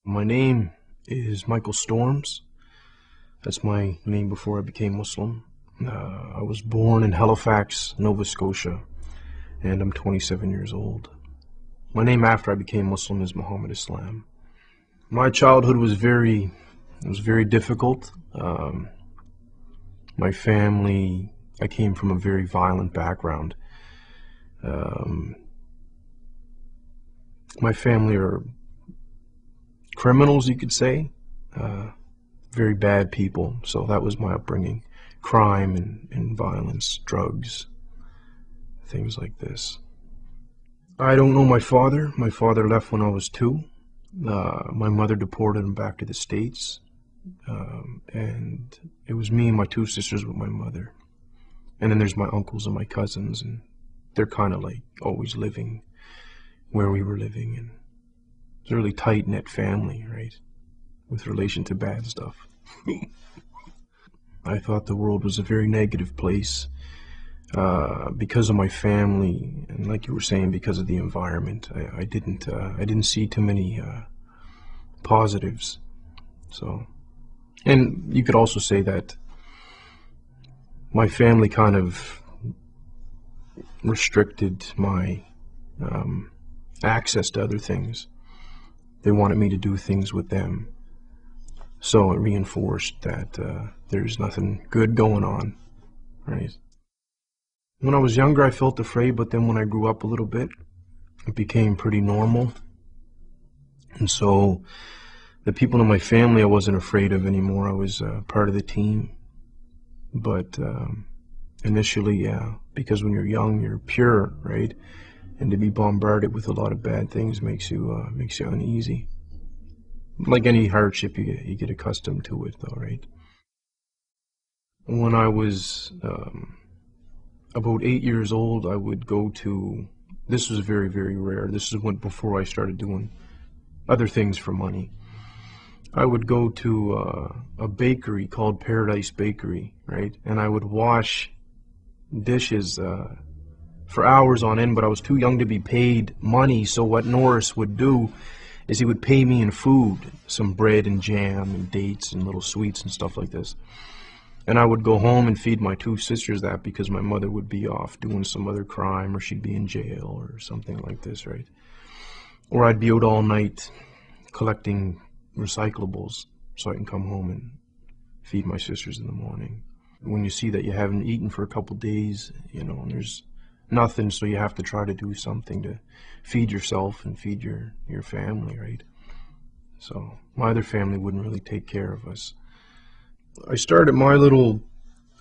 My name is Michael Storms. That's my name before I became Muslim. I was born in Halifax, Nova Scotia, and I'm 27 years old. My name after I became Muslim is Muhammad Islam. My childhood was very difficult. My family, I came from a very violent background. My family are criminals, you could say. Very bad people. So that was my upbringing. Crime and violence, drugs, things like this. I don't know my father. My father left when I was 2. My mother deported him back to the States. And it was me and my 2 sisters with my mother. And then there's my uncles and my cousins, and they're kind of like always living where we were living. And it's a really tight-knit family, right? With relation to bad stuff. I thought the world was a very negative place because of my family, and like you were saying, because of the environment. I didn't see too many positives. So, and you could also say that my family kind of restricted my access to other things. They wanted me to do things with them. So it reinforced that there's nothing good going on, right? When I was younger, I felt afraid, but then when I grew up a little bit, it became pretty normal. And so the people in my family I wasn't afraid of anymore. I was part of the team. But initially, yeah, because when you're young, you're pure, right? And to be bombarded with a lot of bad things makes you uneasy. Like any hardship, you get accustomed to it, though, right? When I was about 8 years old, I would go to, this was very, very rare. This is when before I started doing other things for money. I would go to a bakery called Paradise Bakery, right? And I would wash dishes for hours on end, but I was too young to be paid money. So what Norris would do is he would pay me in food, some bread and jam and dates and little sweets and stuff like this. And I would go home and feed my 2 sisters that because my mother would be off doing some other crime, or she'd be in jail or something like this, right? Or I'd be out all night collecting recyclables so I can come home and feed my sisters in the morning. When you see that you haven't eaten for a couple days, you know, and there's nothing, so you have to try to do something to feed yourself and feed your family, right? So my other family wouldn't really take care of us. I started my little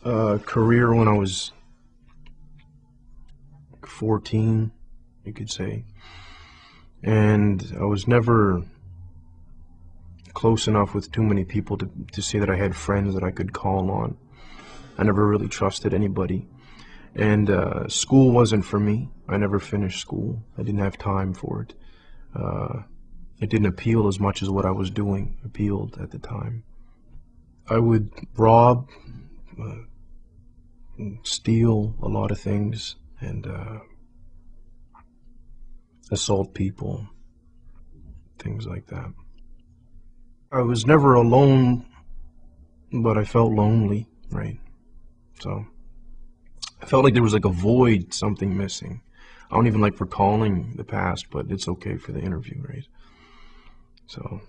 career when I was 14, you could say, and I was never close enough with too many people to say that I had friends that I could call on. I never really trusted anybody. And school wasn't for me. I never finished school. I didn't have time for it. It didn't appeal as much as what I was doing appealed at the time. I would rob, steal a lot of things, and assault people, things like that. I was never alone, but I felt lonely, right? So I felt like there was like a void, something missing. I don't even like recalling the past, but it's okay for the interview, right? So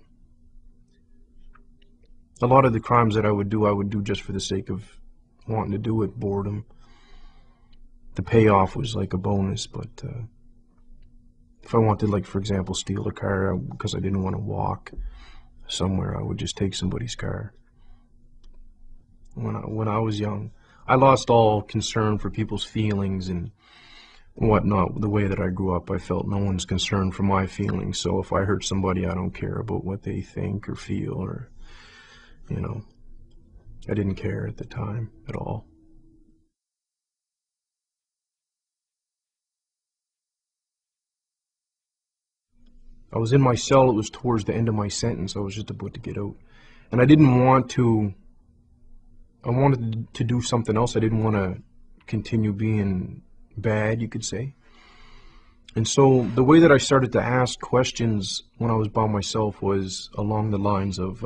a lot of the crimes that I would do just for the sake of wanting to do it, boredom. The payoff was like a bonus, but if I wanted, like, for example, steal a car because I didn't want to walk somewhere, I would just take somebody's car. When I was young, I lost all concern for people's feelings and whatnot. The way that I grew up, I felt no one's concerned for my feelings. So if I hurt somebody, I don't care about what they think or feel, or, you know, I didn't care at the time at all. I was in my cell. It was towards the end of my sentence. I was just about to get out. And I didn't want to, I wanted to do something else. I didn't want to continue being bad, you could say. And so the way that I started to ask questions when I was by myself was along the lines of,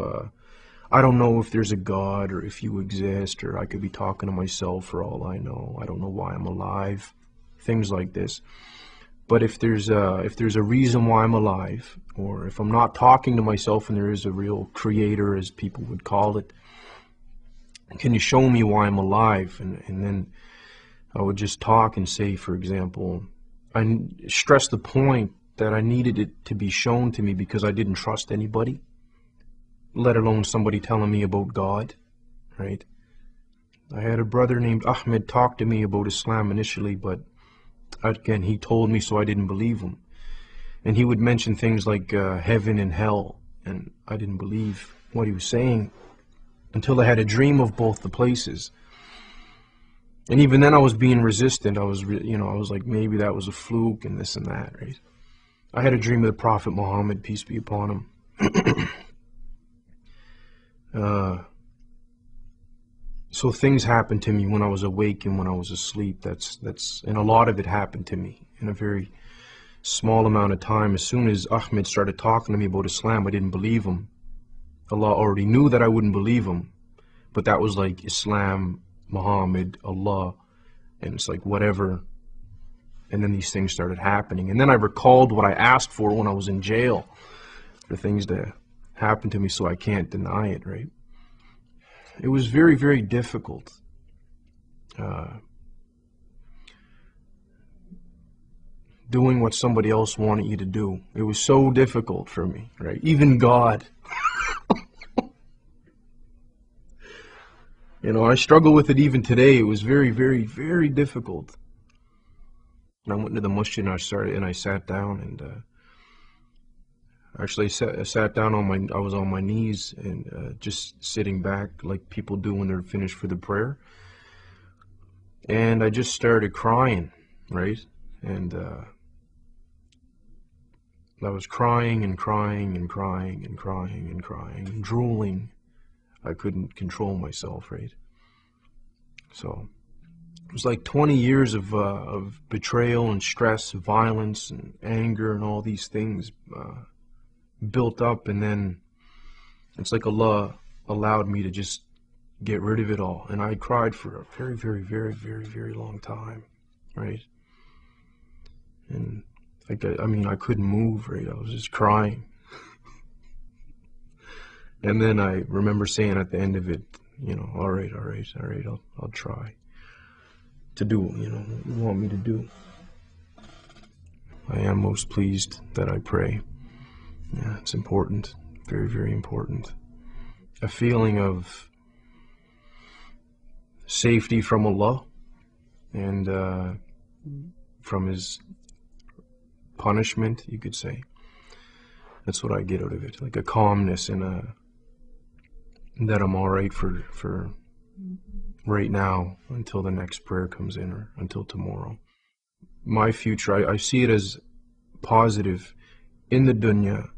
I don't know if there's a God or if you exist, or I could be talking to myself for all I know. I don't know why I'm alive. Things like this. But if there's a reason why I'm alive, or if I'm not talking to myself and there is a real creator, as people would call it, can you show me why I'm alive? And then I would just talk and say, for example, I stressed the point that I needed it to be shown to me because I didn't trust anybody, let alone somebody telling me about God, right? I had a brother named Ahmed talk to me about Islam initially, but again, he told me, so I didn't believe him. And he would mention things like heaven and hell, and I didn't believe what he was saying until I had a dream of both the places. And even then I was being resistant. I was, I was like, maybe that was a fluke and this and that, right? I had a dream of the Prophet Muhammad, peace be upon him. So things happened to me when I was awake and when I was asleep. And a lot of it happened to me in a very small amount of time. As soon as Ahmed started talking to me about Islam, I didn't believe him. Allah already knew that I wouldn't believe him, but that was like Islam, Muhammad, Allah, and it's like whatever. And then these things started happening. And then I recalled what I asked for when I was in jail, for things that happened to me, so I can't deny it, right? It was very, very difficult. Doing what somebody else wanted you to do. It was so difficult for me, right? Even God. I struggle with it even today. It was very, very, very difficult. And I went to the masjid and I sat down and actually I sat down I was on my knees and just sitting back like people do when they're finished for the prayer. And I just started crying, right? And I was crying and crying and crying and crying and crying and drooling. I couldn't control myself, right? So it was like 20 years of betrayal and stress, violence and anger and all these things built up, and then it's like Allah allowed me to just get rid of it all. And I cried for a very, very, very, very, very long time, right? And I couldn't move, right? I was just crying. And then I remember saying at the end of it, all right, I'll try to do, what you want me to do. I am most pleased that I pray. Yeah, it's important, very, very important. A feeling of safety from Allah and from His punishment, you could say. That's what I get out of it, like a calmness and that I'm all right for right now until the next prayer comes in or until tomorrow. My future, I see it as positive in the dunya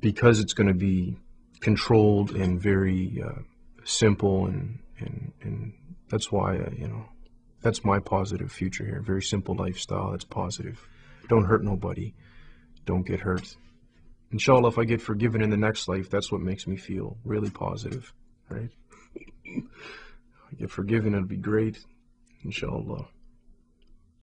because it's going to be controlled and very simple and that's why, that's my positive future here. Very simple lifestyle, that's positive. Don't hurt nobody. Don't get hurt. Inshallah, if I get forgiven in the next life, that's what makes me feel really positive, right? If I get forgiven, it'll be great, inshallah.